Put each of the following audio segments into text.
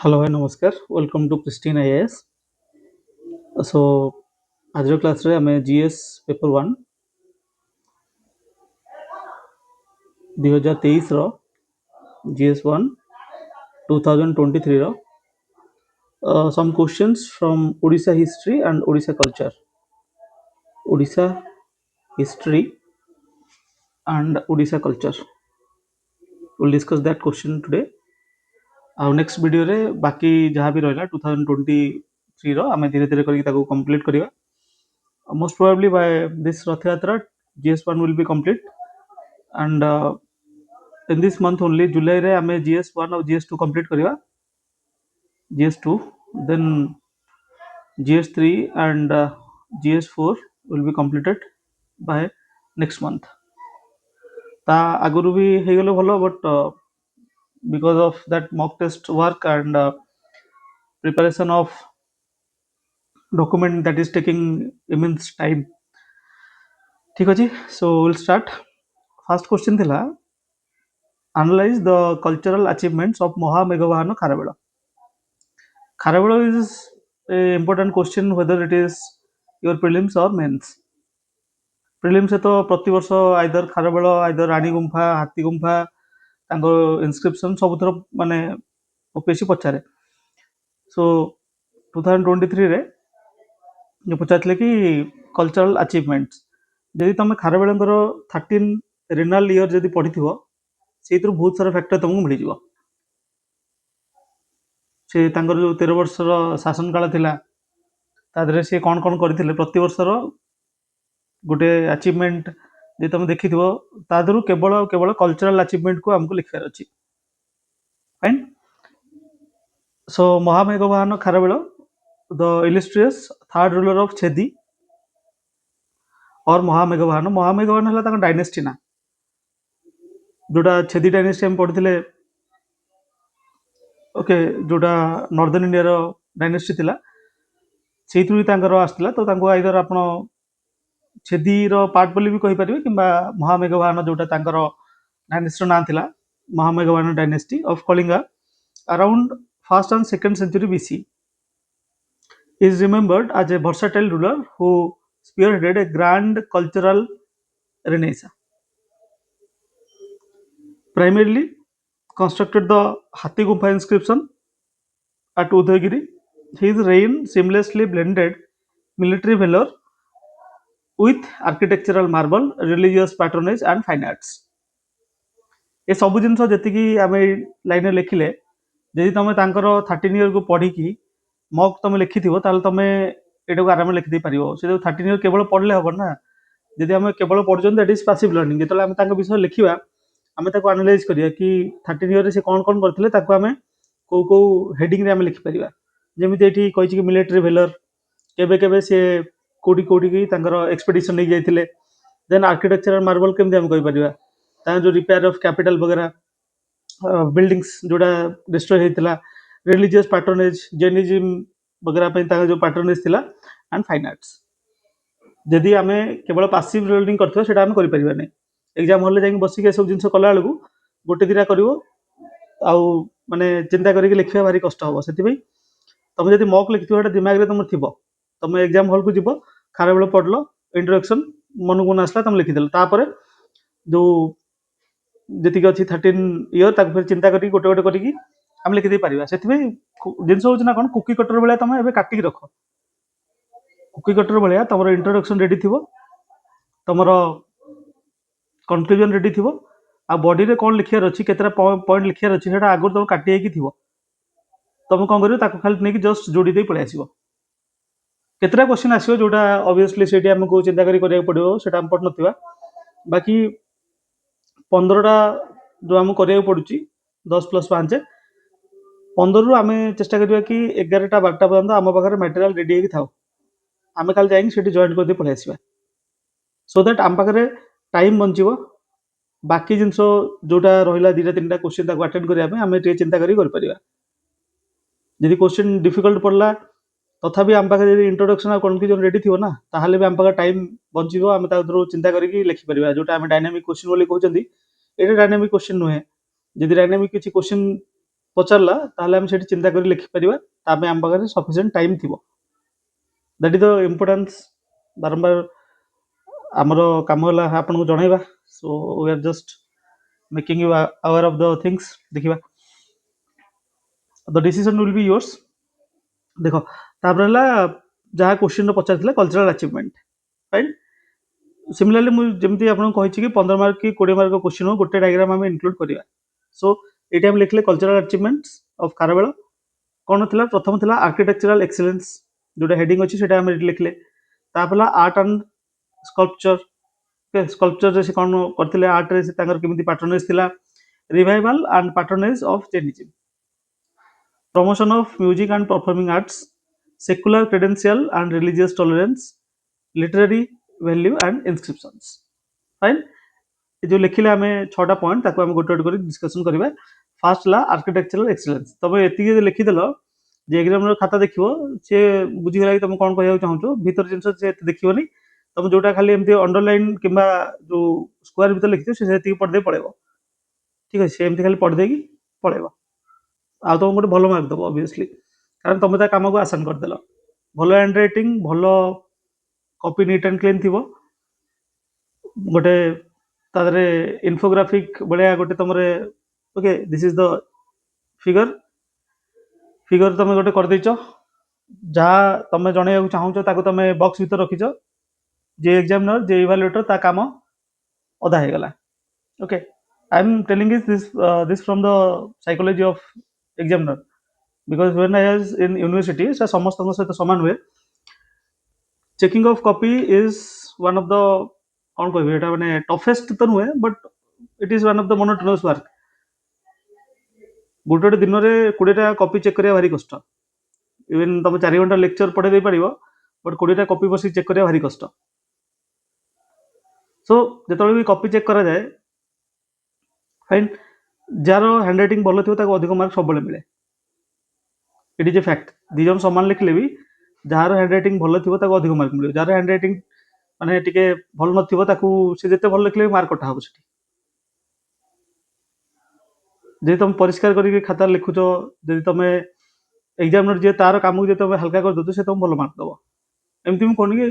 Hello and namaskar. Welcome to Christine IAS. So, ଆଜିର କ୍ଲାସରେ ଆମେ GS paper 1 2023ର GS 1 2023ର some questions from Odisha history and Odisha culture. Odisha history and Odisha culture. We'll discuss that question today. ଆଉ next ଭିଡ଼ିଓରେ ବାକି ଯାହା ବି ରହିଲା 2023ର ଆମେ ଧୀରେ ଧୀରେ କରିକି ତାକୁ କମ୍ପ୍ଲିଟ୍ କରିବା. Most probably by this Rath Yatra, GS1 will be complete, and in this month only, July re ame GS1 और GS2 complete करिवा. GS2, then GS3 and GS4 will be completed by next month. ता आगुरु भी हेगलो भलो, but because of that mock test work and preparation of document, that is taking immense time. ठीक अछि. So we'll start. First question थिला, analyze the cultural achievements of Mahameghavahana Kharavela. Kharavela is a important question whether it is your prelims or mains. Prelims है तो प्रति वर्ष either Kharavela, either रानी गुम्फा, हाथी गुम्फा, तांको inscription सब थर माने ओपीएससी पचारे. So 2023 रे जो पचारले कि cultural achievements जदि तुम खारबेलंकर 13 रेनाल ईयर जदि पढ़िथिबो सेइतरु बहुत सारा फैक्टर तुमको मिली जिवो. से तांकर जो 13 वर्षर शासन काल थिला तादरे से कौन कौन करथिले प्रति वर्षर गोटे अचीवमेंट जे तुम देखिथिबो तादरु केवल केवल कल्चरल अचीवमेंट को हमको लिखिबार अछि. फाइन. सो महामेघवाहन Kharavela the illustrious third ruler of Chedi और महामेघवाहन हला तांका डायनेस्टी ना जोटा छेदी डायनेस्टी हम पढ़िथिले. ओके, जोटा नॉर्दर्न इंडिया रो डायनेस्टी थिला सेइतु तांकर आस्तिला. तो तांको आइदर आपण छेदी रो पार्ट बोली भी कहि परिबे किबा महामेघवाहन जोटा तांकर डायनेस्टी नाम थिला महामेघवाहन dynasty of Kalinga around first and second century BC is remembered as a versatile ruler who spearheaded a grand cultural renaissance. Primarily constructed the Hathi Gumpha inscription at Udayagiri, his reign seamlessly blended military valor with architectural marvel, religious patronage and fine arts. ए सब जिन जी आम line लिखिले जदि तुम 13 year को पढ़ी मक तुम लिखि तुम ये आराम लिखिदे पार. से 13 इयर केवल पढ़ले हम ना. जदि आम केवल पढ़ुन दैट इज पासिव लर्निंग. जो आम विषय लिखा आम एनालाइज करिया कि 13 इयर से कौन कौन करथिले ताको आम को को हेडिंग रे आम लिखि परिबा. जेमिति एठी कहिछि कि मिलिटरी भेलर केबे केबे से कोडी कोडी की तांकर एक्सपेडिशन नै जाइथिले. देन आर्किटेक्चरल मार्बल केमि आम कहि परिबा. ता जो रिपेयर ऑफ कैपिटल वगैरह बिल्डिंग्स जोड़ा डिस्ट्रॉय होता. रिलीजियस पैट्रोनेज जैनिज्म वगैरह पे जो पैट्रोनेज थिला एंड फाइन आर्ट्स. जदि आम केवल पासिव लर्निंग करथिबा सेटा आम करि परिबा नै. एग्जाम हॉल जाई बसिक सब जिन कला बेलू गोटे दिटा कर माने चिंता करके लिखा भारी कष्ट हम. से तुम जब मक लिखिथ दिमाग में तुम थी तुम एग्जाम हॉल को जीव खारबेल पढ़ल इंट्रोडक्शन मन को आसला तुम लिखिदेल. तापर जो जी अच्छी 13 इयर फिर चिंता करी गोटे गोटे करी आम लिखिदे पार. से जिन हूँ कौन कुकी कटर भाया तुम ए काटिक रख. कुकी कटर भाया तुम इंट्रोडक्शन रेडी थी, तुम कनक्लूजन रेडी थी, आ बॉडी रे कौन लिखार अच्छी केतरा पॉइंट लिखार अच्छी से आगुरी तुम काटी थी. तुम कौन कर खाली नहीं जस्ट जोड़ी दे पलि आस. केतरा क्वेश्चन आसो जोटा ऑब्वियसली से आमको चिंता करा पड़ो से आम पढ़ ना. बाकी 15टा जो आम करा पड़ी 10+5 15 रु आम चेष्टा करिया कि 11टा 12टा पर्यंत आम पाखे मटेरियल रेडी होगी था. आम खाली जाइए जॉइन कर पलि आसवा सो दैट आम पाखे टाइम बंचो. बाकी जिन जोटा रहा 2-3टा क्वेश्चन अटेंड करने आम चिंता करें. जदि क्वेश्चन डिफिकल्ट पड़ला तथापि आम पाखे इंट्रोडक्शन और कनक्लूजन रेडी थी ना ताहले भी आम पाखे टाइम बंचो. आम चिंता करके लिखिपर जोटा आम डायनामिक क्वेश्चन बोली कहते ये डायनामिक क्वेश्चन नुहे. जदि डायनामिक किसी क्वेश्चन ପଚାରିଲା ତାହେଲେ ଆମେ ସେଠି ଚିନ୍ତା କରି ଲେଖିପାରିବା, ତା ପାଇଁ ଆମ ପାଖରେ ସଫିସିଏଣ୍ଟ ଟାଇମ୍ ଥିବ। That is the importance. ବାରମ୍ବାର ଆମର କାମ ହେଲା ଆପଣଙ୍କୁ ଜଣାଇବା। So we are just making you aware of the things. देखिबा the decision will be yours. देखो तापर ହେଲା ଯାହା क्वेश्चन पचार कल्चरल अचीवमेंट राइट। सिमिलरली मुझे जमी आपको कही कि 15 मार्क कि 20 मार्क क्वेश्चन गोटे डायग्राम आम इनक्लूड करवा। सो ये आम लिखले कल्चरल अचीवमेंट्स ऑफ खारबेल कौन था। प्रथम था आर्किटेक्चरल एक्सीलेंस जोटा हेडिंग अच्छी से लिखले। तापर आर्ट एंड स्कल्पचर। स्कल्पचर से कौन करते आर्ट रे केमी पैटर्नेज थिला। Revival and patronage of Jainism. Promotion of music and performing arts. Secular credential and religious tolerance. Literary value and inscriptions. Fine जो लिखिले आम 6टा पॉइंट ताको आम गोटे गोटे डिस्कशन करवा। फास्ट ला आर्किटेक्चरल एक्सीलेंस। तुम ये लिखिदेल जे एग्जाम खाता देखो सी बुझीगला कि तुम कौन कह चाहो भीतर जिन से देखनी। तुम जोटा खाली एमती अंडरलाइन कि जो स्क्वायर भीतर लिखी से पढ़दे पड़ेगा। ठीक है एमती खाली पढ़दे कि पड़ेगा आ तुम गोटे भल मार्क दब ऑब्वियसली कारण तुम काम को आसान करदेल। भल हैंड राइटिंग भल कॉपी नीट एंड क्लीन थी गोटे तादरे इन्फोग्राफिक भाया गोटे तुम okay this is the figure figure तुम गोटे कर जहाँ तुम जन चाहो तुम बॉक्स भीतर रखीच जे एग्जामिनर जे इवालुएटर ता काम अधा हो गला। Okay I am telling this from the psychology of examiner because when I was in university समस्त सहित सामान हुए। Checking of copy is one of the कौन कह मैंने टफेस्ट तो नुहे but it is one of the monotonous work. गोटे गोटे दिन में 20टा कॉपी चेक करा भारी कष्ट। इवन तुम 4 घंटा लेक्चर पढ़े दे पार बट 20टा कॉपी बस चेक करा भारी कष्ट। सो जो भी कॉपी चेक करा जाए फाइन जार हैंड राइटिंग भल थी अधिक मार्क सब मिले। It is a fact. दिजन सामान लिखले भी जार हैंड राइटिंग भल थी अधिक मार्क मिले। जार हैंड राइटिंग माने टिके भल नथिबो से जिते भल लिखले मार्क कटा हम से। जे तुम परिष्कार करके खाता लिखुच जब तुम एग्जामिनर जी तार काम को तुम हल्का कर दो से तुम भल मार्क दब। एमती मुझे कहनी कि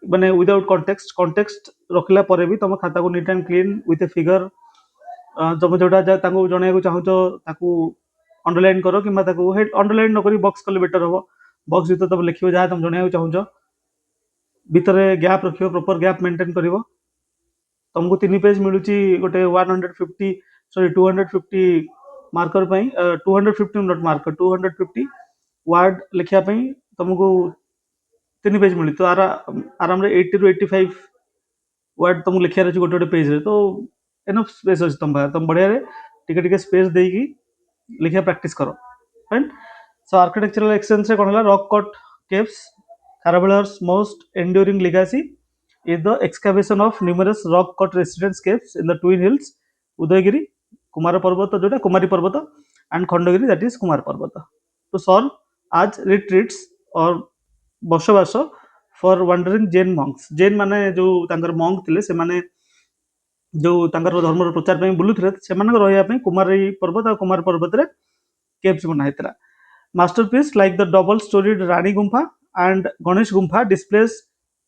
माने विदाउट कंटेक्स्ट रखला पर भी तुम खाता को neat and clean with a figure तुम जोटा जन चाहो अंडरलाइन कर कि अंडरलाइन नक बॉक्स कले बेटर हम। बॉक्स भीतर तुम लिख जहाँ तुम जन चाहो भितर गैप रख प्रॉपर गैप मेंटेन कर तुमको 3 पेज मिलूँ गोटे 150 सॉरी 250 मार्कर 250 नॉट मार्कर 250 वर्ड लिखापी तुमको 3 पेज मिली तो आराम 80 ରୁ 85 वर्ड तुमको लिखार अच्छे गोटे गोटे पेज रे तो एनफ स्पेस अच्छे तुम बढ़िया टिके स्पेस देकी लिखा प्रैक्टिस करो राइट। सो आर्किटेक्चरल एक्सचेंज कौन है rock cut caves Kharavela's most enduring legacy is the excavation of numerous rock cut residence caves in the twin hills Udayagiri Kumara Parvata जोटा कुमारी पर्वत and Khandagiri that is Kumar Parvata to serve as retreats or बसवास for wandering Jain monks। Jain माने जो तांकर monk थिले से माने जो तांकर धर्म प्रचार पे बुलुथिले से माने रहया पे कुमारी पर्वत और कुमार पर्वत रे caves बना हेतला। Masterpiece like the double storied Rani Gumpha and Ganesh Gumpha displays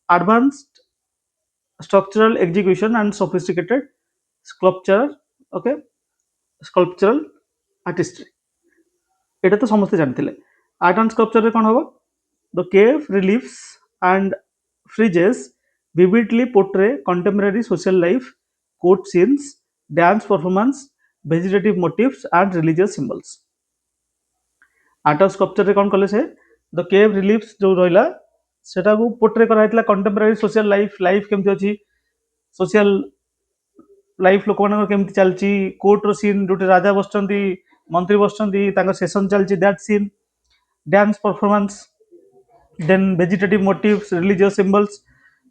advanced structural execution and sophisticated sculpture। okay sculptural artistry एटा तो समस्त जानते। आर्ट एंड स्कल्पचर कौन हम the cave reliefs and freezes vividly portray contemporary social life court scenes dance performance vegetative motifs and religious symbols। Art of sculpture रे कौन कले से the cave reliefs जो रहिला सेटा को पोर्ट्रे करा कंटेम्परारी सोशल लाइफ केमती अच्छी सोशल लाइफ लोक मान केमती चलती कोर्ट रो सीन जो राजा बस मंत्री बस सेसन चलती that scene dance performance then vegetative motifs religious symbols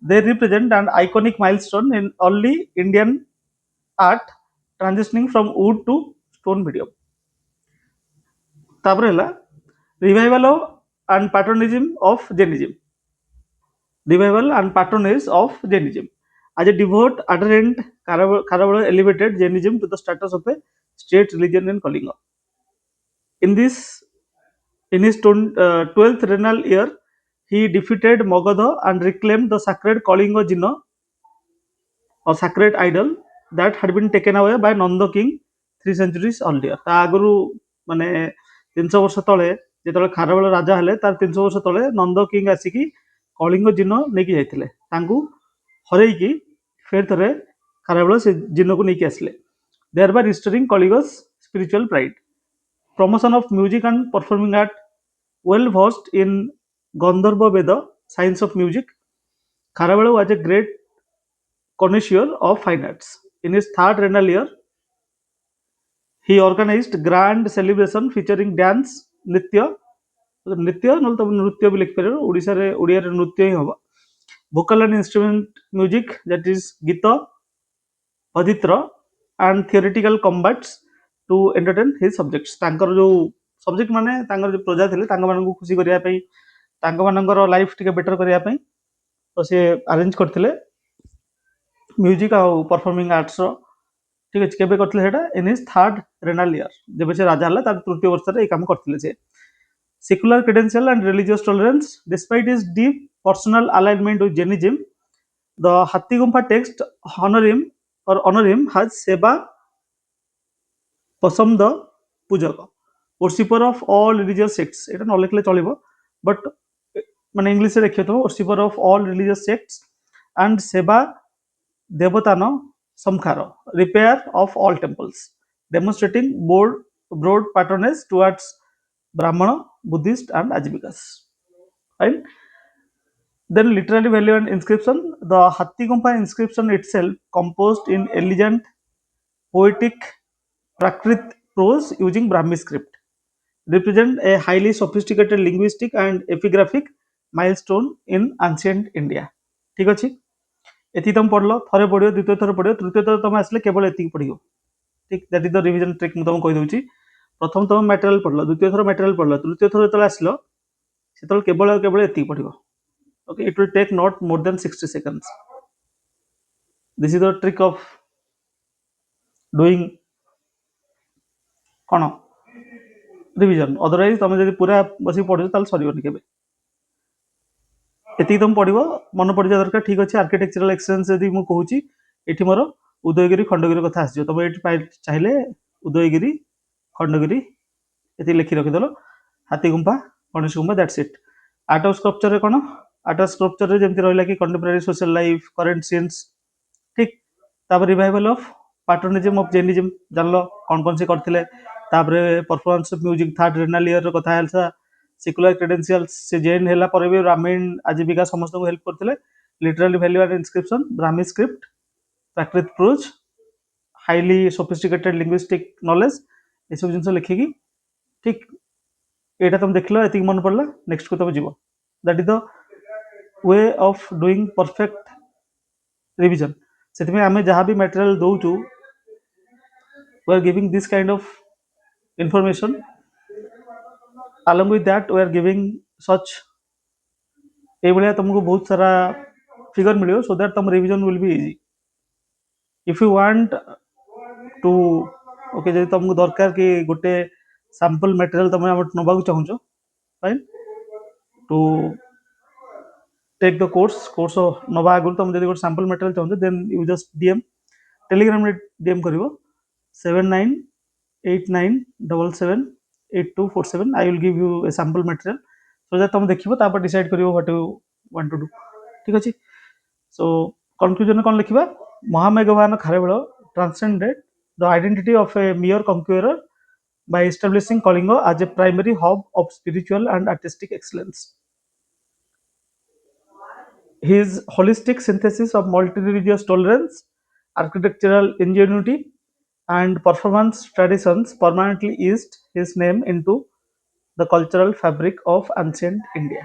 they represent and iconic milestone in early Indian art transitioning from wood to stone medium. तापर है revival and patronism of Jainism. Revival and patronage of Jainism as a devout adherent Kharavela elevated Jainism to the status of a state religion in Kalinga। In this, in his 12th regnal year, he defeated Magadha and reclaimed the sacred Kalinga Jina or sacred idol that had been taken away by Nanda king 3 centuries earlier. ତା ଆଗରୁ ମାନେ 300 ବର୍ଷ ତଳେ ଯେତେବେଳେ ଖାରବେଳ ରାଜା ହେଲେ ତାର 300 ବର୍ଷ ତଳେ ନନ୍ଦ କିଙ୍ଗ ଆସିକି କଳିଙ୍ଗ ଜିନ ନେଇକି ଯାଇଥିଲେ, ତାଙ୍କୁ ହରେଇକି ଫେର ଥରେ ଖାରବେଳ ସେ ଜିନକୁ ନେଇକି ଆସିଲେ, thereby restoring Kaliga's spiritual pride. Promotion of music and performing art. Well versed in Gandharva Veda, science of music, Kharavela was a great connoisseur of fine arts. In his third regnal year, he organized grand celebration featuring dance, nritya, nritya ନହେଲେ ତମେ ନୃତ୍ୟ ବି ଲେଖିପାରିବ, ଓଡ଼ିଆରେ ନୃତ୍ୟ ହିଁ ହବ, vocal and instrument music, that is ଗୀତ, ଅଧିତ୍ର, and theoretical combats to entertain his subjects. ତାଙ୍କର ଯୋଉ ସବଜେକ୍ଟ ମାନେ ତାଙ୍କର ଯୋଉ ପ୍ରଜା ଥିଲେ ତାଙ୍କ ମାନଙ୍କୁ ଖୁସି କରିବା ପାଇଁ, ତାଙ୍କ ମାନଙ୍କର ଲାଇଫ ଟିକେ ବେଟର କରିବା ପାଇଁ ତ ସେ ଆରେଞ୍ଜ କରିଥିଲେ ମ୍ୟୁଜିକ ଆଉ ପରଫର୍ମିଂ ଆର୍ଟସର। ঠিক ଅଛି, କେବେ କରିଥିଲେ ସେଟା? In his third renal year, ଯେବେ ସେ ରାଜା ହେଲା ତାର ତୃତୀୟ ବର୍ଷରେ এই କାମ କରିଥିଲେ ସେ। Secular credential and religious tolerance. Despite his deep personal alignment with Jainism, the Hathigumpha text honor him has Seba Pasam the Pujaka, worshipper of all religious sects. এটা ন লিখলে চলিব, বাট মানে ইংলিশে লেখিও তো, worshipper of all religious sects and Seba Devatana Samkhara, repair of all temples, demonstrating broad patronage towards Brahmana, Buddhist, and Ajivikas. Right? Then literary value and inscription. The Hathigumpha inscription itself, composed in elegant, poetic Prakrit prose using Brahmi script, represent a highly sophisticated linguistic and epigraphic milestone in ancient India. ঠিক ଅଛି, ଏତିକି ତମେ ପଢିଲ, ଥରେ ପଢିବ, ଦ୍ୱିତୀୟ ଥର ପଢିବ, ତୃତୀୟ ଥର ତମେ ଆସିଲେ କେବଳ ଏତିକି ପଢିବ। ଠିକ, that is the revision trick. ମୁଁ ତମକୁ କହିଦେଉଛି, ପ୍ରଥମ ତମେ ମ୍ୟାଟେରିଆଲ ପଢିଲ, ଦ୍ୱିତୀୟ ଥର ମ୍ୟାଟେରିଆଲ ପଢିଲ, ତୃତୀୟ ଥର ଯେତେବେଳେ ଆସିଲ ସେତେବେଳେ କେବଳ ଏତିକି ପଢିବ। Okay, it will take not more than 60 seconds. This is the trick of doing କ'ଣ ରିଭିଜନ। ଅଦରୱାଇଜ ତମେ ଯଦି ପୁରା ବସିକି ପଢୁଛ ତାହେଲେ ସରିବନି କେବେ। ଏତିକି ତମେ ପଢିବ, ମନେ ପଡିଯିବା ଦରକାର। ଠିକ ଅଛି, ଆର୍କିଟେକ୍ଚରାଲ ଏକ୍ସଚେଞ୍ଜ ଯଦି ମୁଁ କହୁଛି, ଏଠି ମୋର ଉଦୟଗିରି ଖଣ୍ଡଗିରି କଥା ଆସିଯିବ। ତମେ ଏଠି ଚାହିଁଲେ ଉଦୟଗିରି ଖଣ୍ଡଗିରି ଏତିକି ଲେଖି ରଖିଦେଲ, ହାତୀଗୁମ୍ଫା, ଗଣେଶ ଗୁମ୍ଫା, ଦ୍ୟାଟ୍ସ ଇଟ୍। ଆର୍ଟ ଅଫ ସ୍କଲ୍ପଚରରେ କ'ଣ? ଆର୍ଟ ଅଫ ସ୍କଲ୍ପଚରରେ ଯେମିତି ରହିଲା କି contemporary social life, current since, ଠିକ। ତାପରେ ରିଭାଇଭାଲ ଅଫ ପାଟ୍ରୋନିଜମ ଅଫ ଜେନିଜମ, ଜାଣିଲ କ'ଣ କ'ଣ ସେ କରିଥିଲେ। ତାପରେ performance of music third renal year କଥା ହେଲା। ସେକୁଲାର କ୍ରେଡେନ୍ସିଆଲ୍ସ, ସେ ଜେନ୍ ହେଲା ପରେ ବି ବ୍ରାହ୍ମଣ ଆଜୀବିକା ସମସ୍ତଙ୍କୁ ହେଲ୍ପ କରିଥିଲେ। Literally value and inscription, Brahmi script, Prakrit prose, highly sophisticated linguistic knowledge, ଏସବୁ ଜିନିଷ ଲେଖିକି, ଠିକ ଏଇଟା ତମେ ଦେଖିଲ, ଏତିକି ମନେ ପଡିଲା, ନେକ୍ସଟକୁ ତମେ ଯିବ। That is the we of doing perfect revision. ସେଥିପାଇଁ ଆମେ ଯାହା ବି ମ୍ୟାଟେରିଆଲ ଦଉଛୁ, we are giving this kind of information. Along with that, we are giving such ଏଇଭଳିଆ ତମକୁ ବହୁତ ସାରା ଫିଗର ମିଳିବ, so that ତମ revision will be easy. If you want to, okay, ଯଦି ତମକୁ ଦରକାର କି ଗୋଟେ ସାମ୍ପଲ ମ୍ୟାଟେରିଆଲ ତମେ ଆମର ନେବାକୁ ଚାହୁଁଛ, fine, to take the course ନେବା ଆଗରୁ ତମେ ଯଦି ଗୋଟେ ସାମ୍ପଲ ମ୍ୟାଟେରିଆଲ ଚାହୁଁଛ, ଦେନ୍ ୟୁ ଜଷ୍ଟ ଡିଏମ୍, ଟେଲିଗ୍ରାମରେ ଡିଏମ୍ କରିବ 7989778247. I will give you a sample material so that ତମେ ଦେଖିବ, ତାପରେ ଡିସାଇଡ୍ କରିବ what you want to do. ଠିକ ଅଛି, ସୋ କନକ୍ଲୁଜନରେ କ'ଣ ଲେଖିବା? ମହାମେଘବାହାନ Kharabela transcended the identity of a mere conqueror by establishing Kalinga as a primary hub of spiritual and artistic excellence. His holistic synthesis of multi-religious tolerance, architectural ingenuity, and performance traditions permanently etched his name into the cultural fabric of ancient India.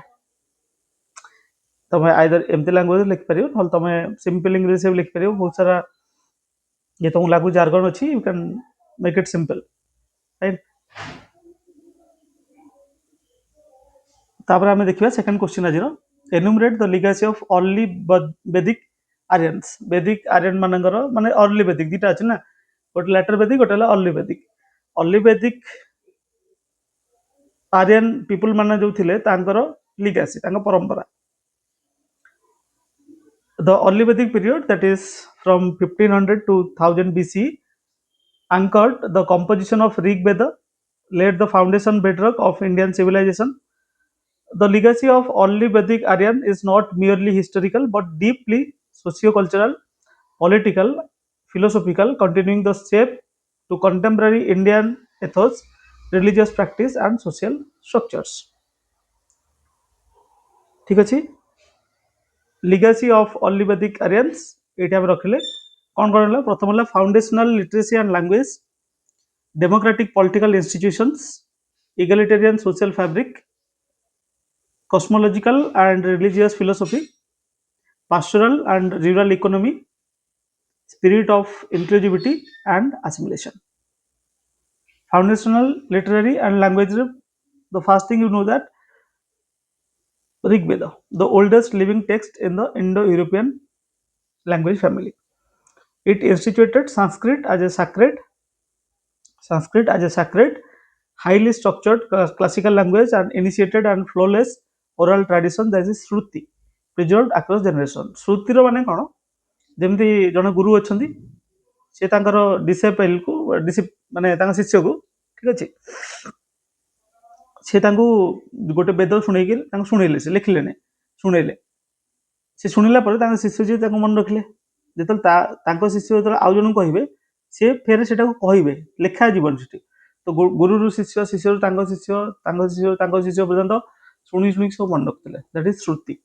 ତମେ either ଏମିତି language ଲେଖିପାରିବ, ନହେଲେ ତମେ simple ଇଂଲିଶରେ ବି ଲେଖିପାରିବ। ବହୁତ ସାରା ଯେ ତମକୁ ଲାଗୁଛି jargon ଅଛି, you can make it simple, right. ତାପରେ ଆମେ ଦେଖିବା ସେକେଣ୍ଡ କ୍ୱେଶ୍ଚିନ୍ ଆଜିର, enumerate the legacy of early Vedic Aryans. Vedic Aryan ମାନଙ୍କର ମାନେ अर्ली ବେଦିକ ଦିଟା ଅଛି ନା, ଗୋଟେ ଲେଟର ବେଦିକ, ଗୋଟେ ହେଲା early Vedic. Early Vedic Aryan people माने जो थिले तांकर लिगासी तांकर परंपरा the early Vedic period that is from 1500 to 1000 BC anchored the composition of Rig Veda, laid the foundation bedrock of Indian civilization. The legacy of early Vedic Aryan is not merely historical but deeply socio-cultural, political, philosophical, continuing the shape to contemporary Indian ethos, religious practice and social structures. ঠিক ଅଛି legacy of early Vedic Aryans ଏଇଟା ଆମେ ରଖିଲେ କ'ଣ କ'ଣ ହେଲା ପ୍ରଥମ ହେଲା foundational literacy and language, democratic political institutions, egalitarian social fabric, cosmological and religious philosophy, pastoral and rural economy, spirit of inclusivity and assimilation. Foundational literary and language. The first thing you know that Rig Veda, the oldest living text in the Indo-European language family. It instituted Sanskrit as a sacred, highly structured classical language and initiated and flawless oral tradition that is Shruti, preserved across generation. Shrutir ମାନେ କ'ଣ ଯେମିତି ଜଣେ ଗୁରୁ ଅଛନ୍ତି ସେ ତାଙ୍କର ଡିସେପେଲକୁ ମାନେ ତାଙ୍କ ଶିଷ୍ୟକୁ ଠିକ ଅଛି ସେ ତାଙ୍କୁ ଗୋଟେ ବେଦ ଶୁଣେଇକି ତାଙ୍କୁ ଶୁଣେଇଲେ ସେ ଲେଖିଲେନି ଶୁଣେଇଲେ ସେ ଶୁଣିଲା ପରେ ତାଙ୍କ ଶିଷ୍ୟ ଯିଏ ତାଙ୍କୁ ମନେ ରଖିଲେ ଯେତେବେଳେ ତାଙ୍କ ଶିଷ୍ୟ ଯେତେବେଳେ ଆଉ ଜଣଙ୍କୁ କହିବେ ସେ ଫେରେ ସେଟାକୁ କହିବେ ଲେଖା ଯିବନି ସେଠି ତ ଗୁରୁରୁ ଶିଷ୍ୟ ଶିଷ୍ୟରୁ ତାଙ୍କ ଶିଷ୍ୟ ତାଙ୍କ ଶିଷ୍ୟ ତାଙ୍କ ଶିଷ୍ୟ ପର୍ଯ୍ୟନ୍ତ ଶୁଣି ଶୁଣିକି ସବୁ ମନେ ରଖୁଥିଲେ ଦ୍ୟାଟ୍ ଇଜ୍ ଶ୍ରୁତି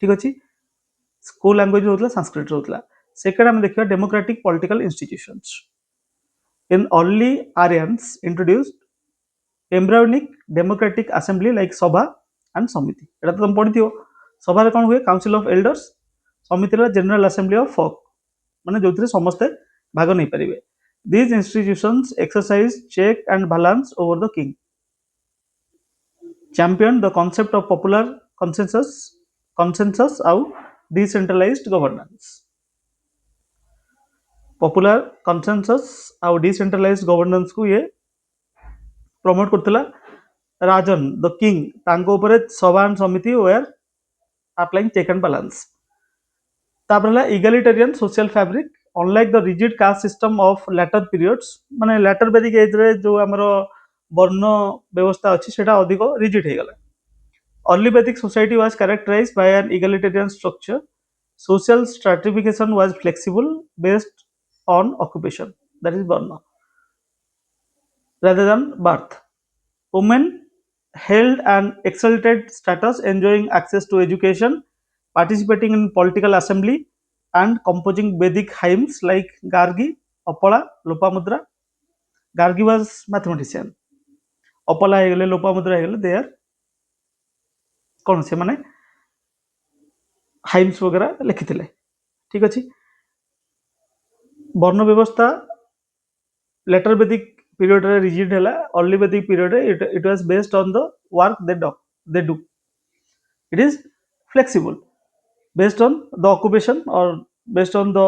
ଠିକ ଅଛି କୋଉ ଲାଙ୍ଗୁଏଜ ରହୁଥିଲା ସାଂସ୍କ୍ରିଟ ରହୁଥିଲା ସେକେଣ୍ଡ ଆମେ ଦେଖିବା democratic political institutions in early Aryans introduced embryonic democratic assembly like Sabha and Samiti. এটা তো তুমি পড়িଥିବ ସଭାରେ କ'ଣ ହୁଏ କାଉନସିଲ ଅଫ ଏଲ୍ଡର୍ସ ସମିତିରେ ଜେନେରାଲ ଆସେମ୍ବଲି ଅଫ ଫୋକ୍ ମାନେ ଯୋଉଥିରେ ସମସ୍ତେ ଭାଗ ନେଇପାରିବେ these institutions exercise check and balance over the king champion the concept of popular consensus ଆଉ decentralized governance popular consensus ଆଉ decentralized governance को ये प्रमोट करथिला राजन द किंग तांको ऊपर Sabha and Samiti were applying check and balance तापरला egalitarian social fabric unlike the rigid caste system of later periods माने लैटर वेदिक एज रे जो हमरो वर्ण व्यवस्था अछि सेटा अधिक रिजिड हे गला early Vedic society was characterized by an egalitarian structure social stratification was flexible based on occupation that is वर्ण rather than birth. Women held an exalted status, enjoying access to education, participating in political assembly, and composing Vedic hymns like Gargi, Apala, Lopamudra. Gargi was mathematician. Apala ହେଇଗଲେ Lopamudra ହେଇଗଲେ they are କ'ଣ ସେମାନେ ହାଇମ୍ସ वगैरह ଲେଖିଥିଲେ ଠିକ ଅଛି ବର୍ଣ୍ଣ ବ୍ୟବସ୍ଥା लेटर वैदिक period रे rigid hela early vedic period it was based on the work they do it is flexible based on the occupation or based on the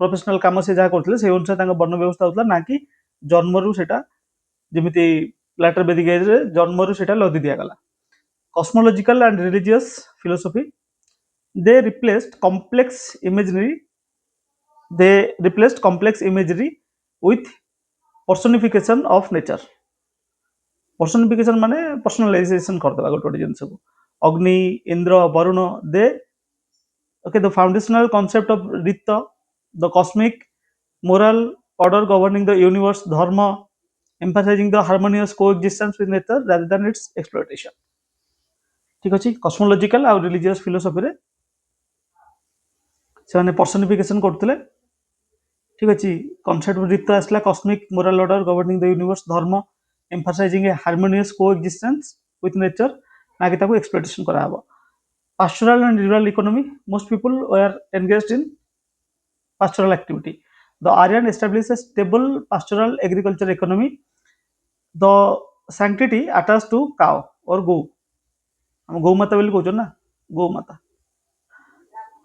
professional काम से जहाँ करथिले से अनुसार तांका वर्ण व्यवस्था होतला ना कि जन्मरु सेटा जेमिति लेटर वैदिक एज रे जन्मरु सेटा लदी दिया गला cosmological and religious philosophy they replaced complex imagery with personification of nature personification माने personalization कर देबा गोटे जिंस को अग्नि इंद्र वरुण दे okay the foundational concept of ritta the cosmic moral order governing the universe dharma emphasizing the harmonious coexistence with nature rather than its exploitation ठीक अछि cosmological और religious philosophy रे से माने personification करथिले ठीक अछि concept of ritta असला cosmic moral order governing the universe dharma emphasizing a harmonious coexistence with nature ना कि ताको exploitation करा हबो pastoral and rural economy most people were engaged in pastoral activity the Aryan established a stable pastoral agriculture economy the sanctity attached to cow or go हम गौ माता बोली कहछन ना गौ माता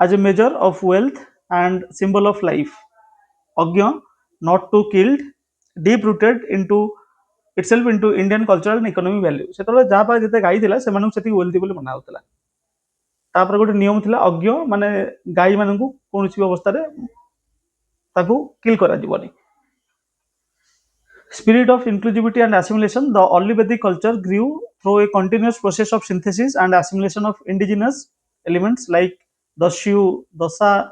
as a measure of wealth and symbol of life agya not to killed deep rooted into itself into Indian cultural and economic value ସେତେବେଳେ ଯାହା ପାଖରେ ଯେତେ ଗାଈ ଥିଲା ସେମାନଙ୍କୁ ସେତିକି wealthy ବୋଲି ମନା ହଉଥିଲା। ତାପରେ ଗୋଟେ ନିୟମ ଥିଲା ଅଜ୍ଞ ମାନେ ଗାଈ ମାନଙ୍କୁ କୌଣସି ଅବସ୍ଥାରେ ତାକୁ କିଲ୍ କରାଯିବନି। Spirit of inclusivity and assimilation, the early Vedic culture grew through a continuous process of synthesis and assimilation of indigenous elements like Dasyu, Dasa,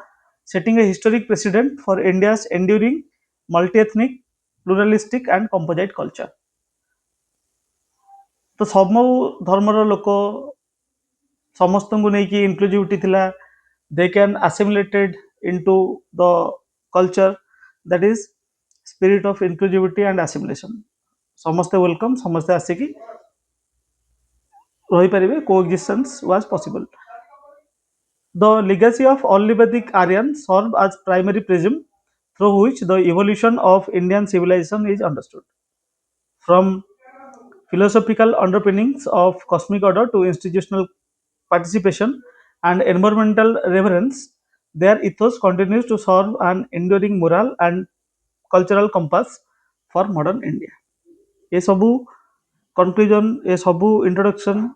setting a historic precedent for India's enduring multi-ethnic, pluralistic and composite culture. तो ସବୁ ଧର୍ମର ଲୋକ ସମସ୍ତଙ୍କୁ ନେଇକି inclusivity ଥିଲା, they can assimilated into the culture, that is spirit of inclusivity and assimilation. ସମସ୍ତେ welcome, ସମସ୍ତେ ଆସିକି ରହିପାରିବେ, coexistence was possible. The legacy of early Vedic Aryan served as primary prism through which the evolution of Indian civilization is understood. From philosophical underpinnings of cosmic order to institutional participation and environmental reverence, their ethos continues to serve an enduring moral and cultural compass for modern India. ये सबू conclusion ये सबू introduction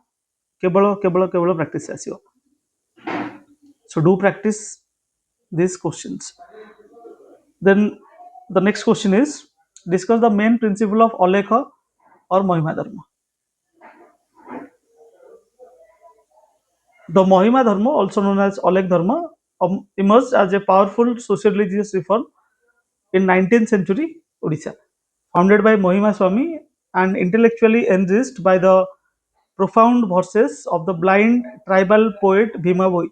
केवल केवल केवल practice आसीओ। So do practice these questions. Then the next question is discuss the main principle of Alekha or Mahima Dharma. The Mahima Dharma, also known as Alekh Dharma, emerged as a powerful social religious reform in 19th century Odisha. Founded by Mahima Swami and intellectually enriched by the profound verses of the blind tribal poet Bhima Bhoi.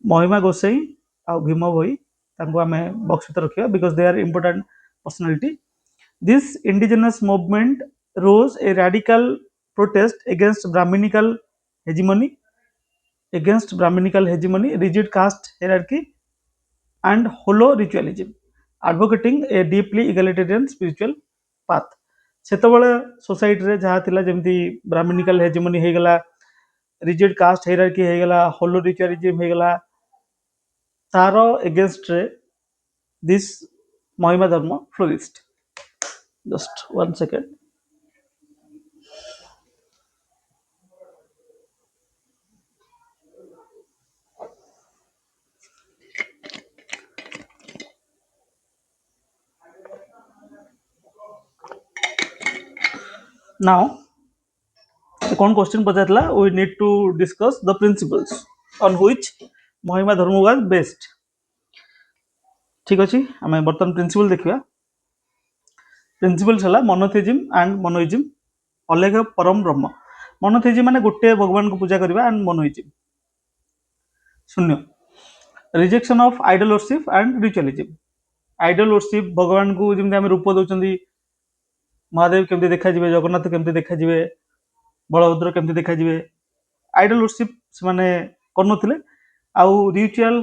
Mahima Gosai and Bhima Bhoi, ତାଙ୍କୁ ଆମେ box ଭିତରେ ରଖିବା because they are important personality. This indigenous movement rose a radical protest against Brahminical hegemony, rigid caste hierarchy, and hollow ritualism, advocating a deeply egalitarian spiritual path. ସେତେବେଳେ ସୋସାଇଟିରେ ଯାହା ଥିଲା ଯେମିତି ବ୍ରାହ୍ମଣିକାଲ ହେଜିମନି ହେଇଗଲା, ରିଜିଡ୍ କାଷ୍ଟ ହାଇରାର୍କି ହେଇଗଲା, hello ରିଚୁଆଲିଜମ ହେଇଗଲା, ତାର ଏଗେନ୍ଷ୍ଟରେ this ମହିମା ଧର୍ମ ଫ୍ଲୋରିସ୍ଡ. Just 1 second. Now कौन question पचारला, we need to discuss the principles on which महिमा धर्म was based. ठीक अच्छे, आम बर्तमान प्रिंसिपल देखा. प्रिंसिपल्स है monotheism and मोनोइज्म, Alekh Param Brahma. Monotheism माने गोटे भगवान को पूजा करबा एंड मोनोइज्म शून्य. Rejection of idol worship and ritualism. Idol worship भगवान को जमी आम रूप दौरान महादेव केमती देखा जाए, जगन्नाथ केमती देखा जाए, बलभद्र केमती देखा जाए, आइडल वर्शिप से माने करनथिले. आउ रिचुअल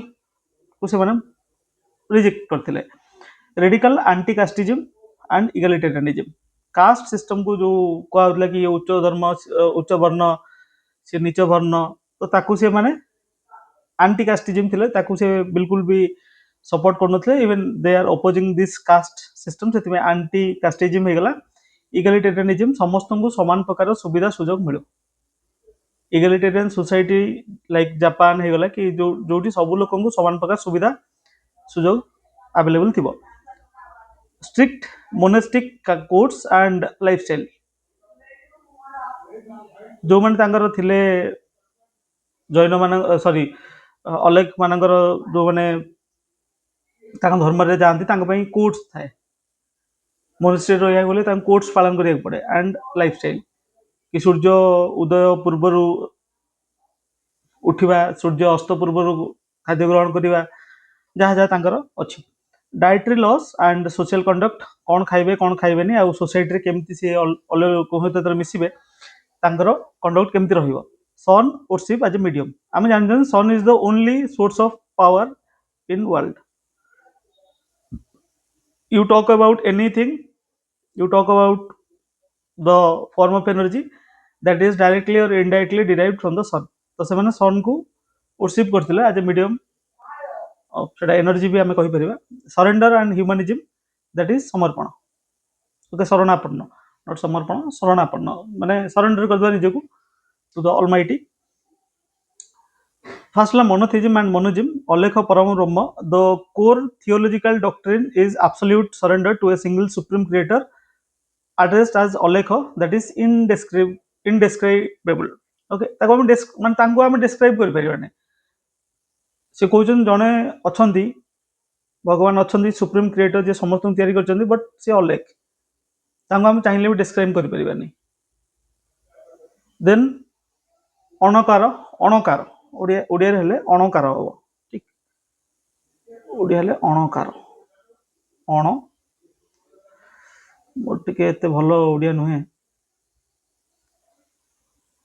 को से माने रिजेक्ट करथिले. Radical anti casteism and egalitarianism. Caste system को जो कहला कि उच्च धर्म उच्च वर्ण से नीच वर्ण, तो ताकू से माने एंटी कास्टिज्म थिले, ताकू से बिल्कुल भी सपोर्ट करनथिले. Even they are opposing this caste system, सेति में एंटी कास्टिज्म हेगला. इगलिटेरियनिज्म, समस्त को समान प्रकार सुविधा सुजोग मिलो. इगलिटेरियन सोसाइटी लाइक जापान हेगला कि जोटी सब लोक को समान प्रकार सुविधा सुजोग अवेलेबल थिबो. Strict monastic codes and lifestyle, जो माने तांकर थिले जैन मान सॉरी अलेख मानकर जो माने तांका धर्म रे जानती तांका पई कोड्स थाए. मोनेस्ट्री रहिया बोले तांका कोड्स पालन करिया पड़े. एंड लाइफस्टाइल कि सूर्य उदय पूर्व उठिबा, सूर्य अस्त पूर्व खाद्य ग्रहण करिबा, जहाँ जहाँ तांकर अछि. Dietary loss and social conduct, कौन खाइबे कौन खाइबेनी, आ सोसाइटी रे केमती से अलग लोक सहित मिसिबे, तांकर कंडक्ट केमती रहिबो. Sun worship as a medium. आम जानते sun is the only source of power in world. You talk about anything, you talk about the form of energy that is directly or indirectly derived from the sun. तो से माने sun को worship करथिले as a medium. सेटा energy भी आम कही परिबा. Surrender and humanism, that is समर्पण, ओके, शरणापन्न. नॉट समर्पण शरणापन्न माने सरेंडर कर निजको टू द ऑलमाइटी फर्स्ट ला monotheism and monism Alekh Param Brahma the core theological doctrine is absolute surrender to a single supreme creator addressed as Alekh that is indescribable okay ताको हम माने तांको हम डिस्क्राइब कर परिबाने से कहउछन जने अछंती भगवान अछंती सुप्रीम क्रिएटर जे समस्त तैयारी करछंती बट से अलेख तांको हम चाहिले भी डिस्क्राइब कर परिबानी देन अणकार अणकार ओडिया ओडिया रे हेले अणकार हो ठीक ओडिया हेले अणकार अण मोर टिके एते भलो ओडिया नुहे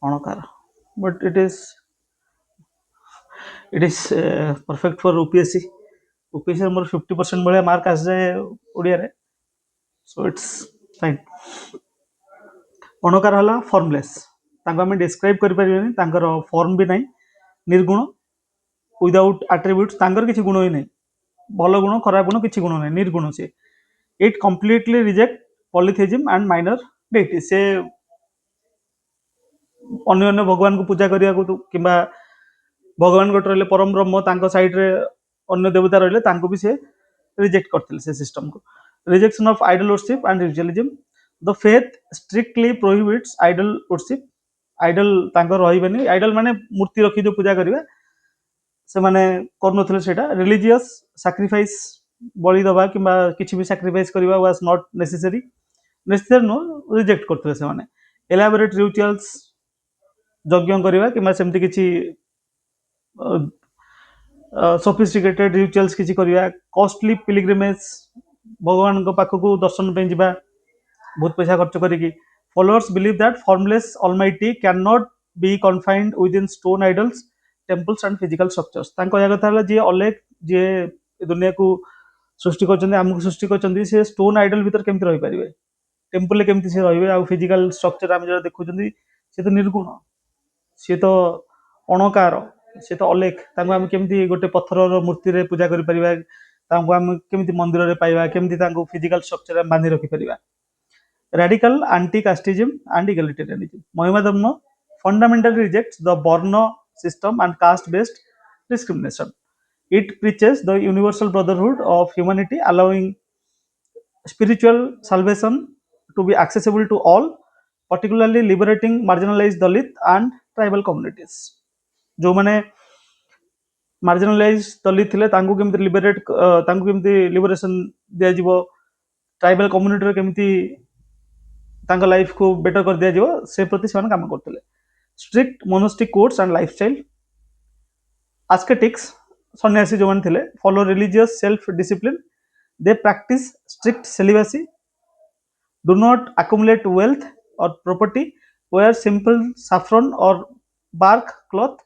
अणकार but it is perfect for UPSC UPSC मोर 50% भलिया मार्क आस जाए ओडिया रे सो इट्स फाइन अणकार हला फॉर्मलेस तांको हम डिस्क्राइब कर परिबेनी तांकर फॉर्म भी नहीं निर्गुण विदाउट एट्रिब्यूट्स तांकर किछि गुण ही नहीं भलो गुण खराब गुण किछि गुण नहीं निर्गुण से it completely reject polytheism and minor deity से अन्य अन्य भगवान को पूजा करिया को किबा भगवान गोट रहिले परम ब्रह्म तांको साइड रे अन्य देवता रहिले तांको भी से रिजेक्ट करथिले से सिस्टम को rejection of idol worship and ritualism the faith strictly prohibits idol worship idol तांको रहिबेनी आइडल माने मूर्ति रखी जो पूजा करिवे से माने करनथले सेटा रिलीजियस सैक्रिफाइस बलि दबा किबा किछि भी सैक्रिफाइस करिवा was not necessary no reject करथले से माने एलाबोरेट रिचुअल्स यज्ञ करिवा किबा सेमति किछि सोफिस्टिकेटेड रिचुअल्स किछि करिया कॉस्टली पिलग्रिमेज भगवान को पाखक दर्शन पे जिबा बहुत पैसा खर्च करिकी followers believe that formless almighty can not be confined with in stone idols temples and physical structures तांको या कथा हला जे अलेख जे दुनिया को सृष्टि करछन्ती हमको सृष्टि करछन्ती से स्टोन आइडल भीतर केमति रहि परिबे टेम्पल ले केमति से रहिबे आ फिजिकल स्ट्रक्चर हम जे देखुछन्ती से तो निर्गुण से तो अणकार से तो अलेख तांको हम केमति गोटे पत्थर मूर्ति रे पूजा करि परिबा तांको हम केमति मंदिर रे पाइबा केमति तांको फिजिकल स्ट्रक्चर हम बांधी रखि परिबा radical anti-casteism and egalitarianism महिमा धर्म fundamentally rejects the Varna system and caste-based discrimination. It preaches the universal brotherhood of humanity, allowing spiritual salvation to be accessible to all, particularly liberating marginalized Dalit and tribal communities. जो माने marginalized Dalit थिले तांको केमति liberation दिया जिवो tribal community रे केमति तांका life को better कर दिया जिवो से प्रति से काम करथिले strict monastic codes and lifestyle ascetics sanyasi जो they follow religious self discipline they practice strict celibacy do not accumulate wealth or property wear simple saffron or bark cloth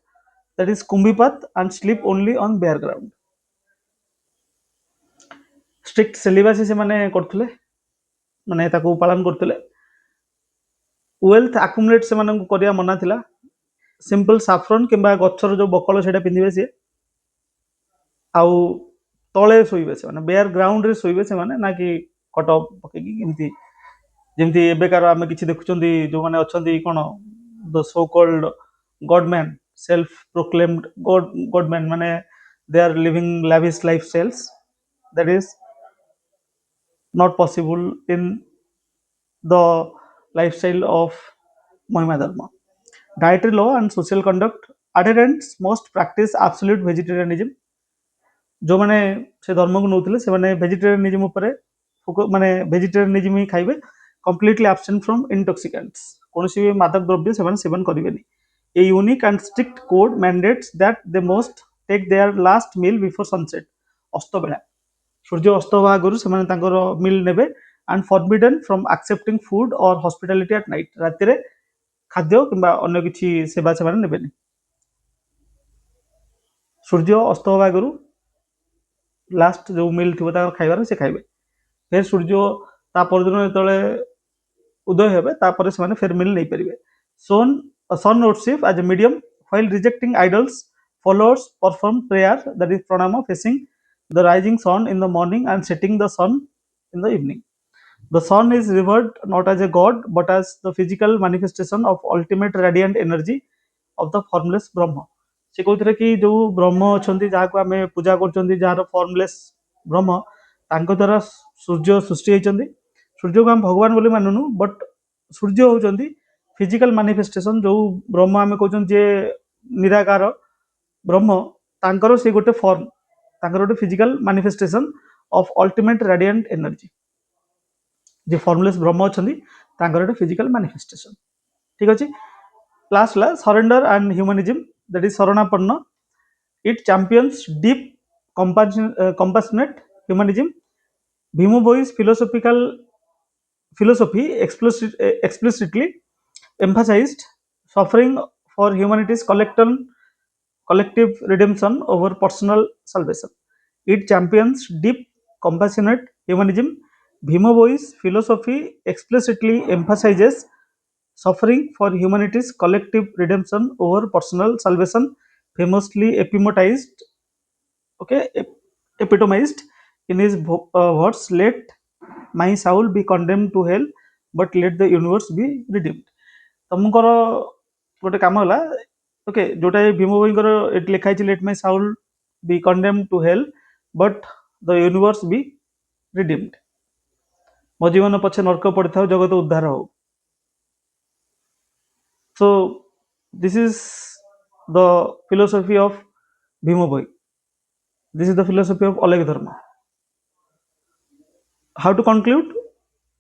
that is kumbipat and sleep only on bare ground strict celibacy से माने करथिले माने ताको पालन करथिले wealth accumulate से माने करिया मना थिला सिंपल साफ्रन किंबा गच्छर जो बकल सेटा पिंदिबे से आउ तळे सोइबे से माने बेयर ग्राउंड रे सोइबे से माने ना कि कट पके कि केमती जेमती एबेकार आमे किछि देखुचंदी जो माने अछंदी कोन the so called godman self proclaimed godman माने they are living lavish lifestyles that is not possible in the lifestyle of Mahima Dharma. Dietary law and social conduct adherents must practice absolute vegetarianism. जो माने से धर्म को नौथिले से माने vegetarianism ऊपर माने वेजिटेरियनिज्म ही खाइबे completely absent from intoxicants कोनोसी भी मादक द्रव्य से माने seven करिवेनी a unique and strict code mandates that they must take their last meal before sunset अस्त बेला सूर्य अस्त होवा आगरु से माने तांकर मील नेबे and forbidden from accepting food or hospitality at night राति रे खाद्य किंबा अन्य किछि सेवा से माने नेबेनी सूर्य अस्त होवा आगरु लास्ट जो मील थिबो ताकर खाइबार से खाइबे फिर सूर्य ता परदिन तळे उदय हेबे ता परे से माने फिर मील नै परिबे sun worship as a medium while rejecting idols followers perform prayer that is pranama facing the rising sun in the morning and setting the sun in the evening The sun is revered not as a god but as the physical manifestation of ultimate radiant energy of the formless Brahma. ସେ କହୁଥିଲେ କି ଯୋଉ ବ୍ରହ୍ମ ଅଛନ୍ତି ଯାହାକୁ ଆମେ ପୂଜା କରୁଛନ୍ତି ଯାହାର ଫର୍ମଲେସ୍ ବ୍ରହ୍ମ ତାଙ୍କ ଦ୍ୱାରା ସୂର୍ଯ୍ୟ ସୃଷ୍ଟି ହେଇଛନ୍ତି। ସୂର୍ଯ୍ୟକୁ ଆମେ ଭଗବାନ ବୋଲି ମାନୁନୁ ବଟ୍ ସୂର୍ଯ୍ୟ ହେଉଛନ୍ତି ଫିଜିକାଲ ମାନିଫେଷ୍ଟେସନ ଯୋଉ ବ୍ରହ୍ମ ଆମେ କହୁଛନ୍ତି ଯେ ନିରାକାର ବ୍ରହ୍ମ ତାଙ୍କର ସେ ଗୋଟେ ଫର୍ମ ତାଙ୍କର ଗୋଟେ physical manifestation of ultimate radiant energy. जे फॉर्मलेस ब्रह्म अच्छा फिजिकल मैनिफेस्टेशन ठीक अच्छे। लास्ट ला surrender and humanism that is शरणापन्न it champions deep compassionate humanism. Bhima Bhoi's philosophy explicitly emphasized suffering for humanity's collective redemption over personal salvation. It champions deep, compassionate humanism. Bhima Boy's philosophy explicitly emphasizes suffering for humanity's collective redemption over personal salvation, famously okay, epitomized in his words, "Let my soul be condemned to hell, but let the universe be redeemed." ତମଙ୍କର ଗୋଟେ କାମ ହେଲା okay जोटा भीम भईଙ୍କର ଏଠି ଲେଖା ହେଇଛି let my soul be condemned to hell but the universe be redeemed। ମୋ ଜୀବନ ପଛେ ନର୍କ ପଡ଼ିଥାଉ ଜଗତ ଉଦ୍ଧାର ହଉ। So this is the philosophy of Bhima Bhai. This is the philosophy of Oleg Dharma. How to conclude?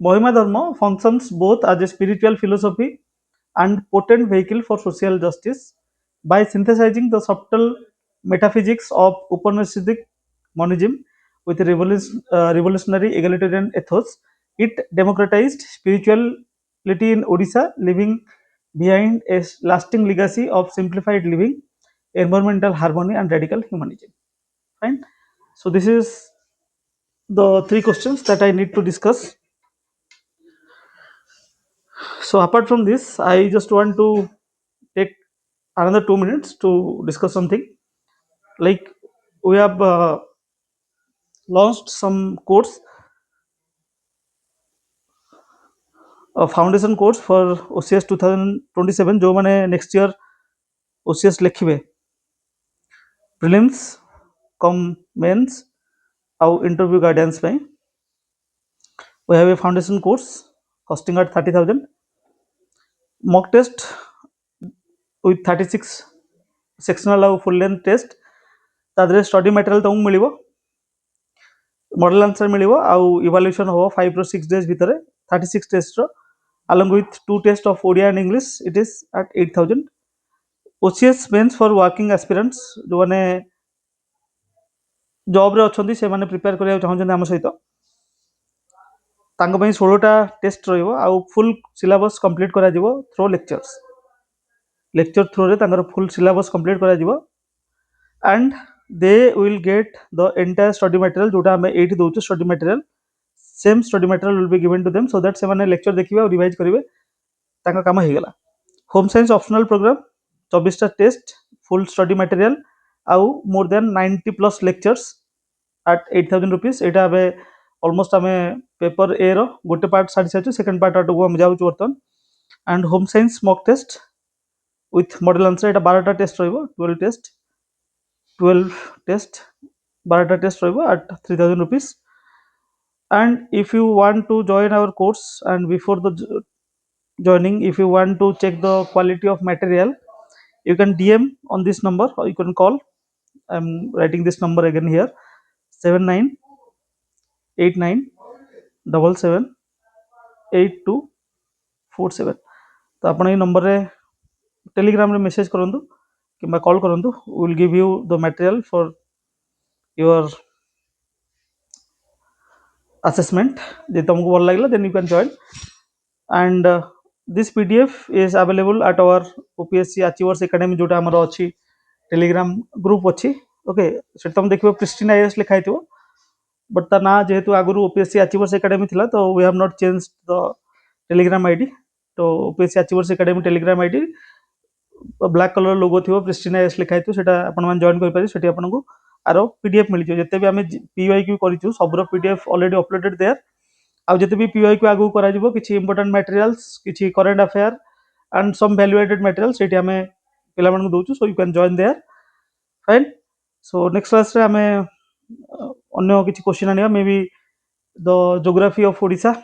Mohima Dharma functions both as a spiritual philosophy and potent vehicle for social justice. By synthesizing the subtle metaphysics of Upanishadic monism with revolutionary egalitarian ethos, it democratized spirituality in Odisha, leaving behind a lasting legacy of simplified living, environmental harmony, and radical humanism. Fine. So this is the three questions that I need to discuss. So apart from this, I just want to take another 2 minutes to discuss something. Like we have launched some course, a foundation course for OCS 2027 जो मैंने next year OCS लिखिबे prelims cum mains और interview guidance में we have a foundation course costing at 30,000, mock test with 36 sectional और full length test तादरे study material तुमको मिलिबो, model answer मिलिबो आउ इवैल्यूएशन हो 5 रो 6 डेज भितर 36 test row along with 2 tests of Odia and English. It is at 8,000. OCS means for working aspirants जो माने job रे अछंती से माने प्रिपेयर करिया चाहछन हम सहित तांको पई 16 टा टेस्ट रहइबो आउ फुल सिलेबस कंप्लीट करा जिवो थ्रू लेक्चर थ्रू रे तांकर फुल सिलेबस कंप्लीट करा जिवो and they will get the entire study material जोटा हमें 8 दोछु study material, same study material will be given to them so that से माने लेक्चर देखिबे और रिवाइज करिवे तांका काम हे गेला। होम साइंस ऑप्शनल प्रोग्राम 24 टा टेस्ट फुल स्टडी मटेरियल आउ more than 90 plus lectures at 8,000 rupees। एटा अबे ऑलमोस्ट हमें पेपर ए रो गोटे पार्ट सारी सारी सेकंड पार्ट आटो हम जाउ वर्तन and home science mock test with model answer एटा 12 टा टेस्ट रहइबो 12 टेस्ट 12 टा टेस्ट रहइबो at 3,000 rupees। and if you want to join our course and before the joining, if you want to check the quality of material, you can DM on this number or you can call. I'm writing this number again here 7989778247। तो आपण ये number रे Telegram रे message करंतु किंबा call करंतु, will give you the material for your assessment जे तुमको भल लागला then you can join and this PDF is available at our OPSC Achievers Academy जोटा हमर अछि टेलीग्राम ग्रुप अछि। ओके से तुम देखिबो प्रिस्टिन आईएएस लिखा हितो बट ता ना जेहेतु आगुरु OPSC Achievers Academy थिला तो we have not changed the Telegram ID। तो OPSC Achievers Academy Telegram ID black colour logo थिबो प्रिस्टिन आईएएस लिखा हितो सेटा आपण मान जॉइन करि पारि सेठी आपन को आरो PDF मिलि जो जते भी हमें PYQ करिछु सबरो PDF ऑलरेडी अपलोडेड देयर आउ जिते भी PYQ आगू करा किसी इंपोर्टेंट मटेरियल्स किसी current affair and some valuated materials सेठी हमें पिला मानक दोछु so you can join there fine so next class रे हमें अन्य किसी क्वेश्चन आनिया may be the geography of Odisha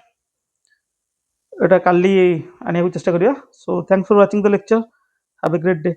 एटा काली आनिया चेष्टा करिया so thanks for watching the lecture have a great day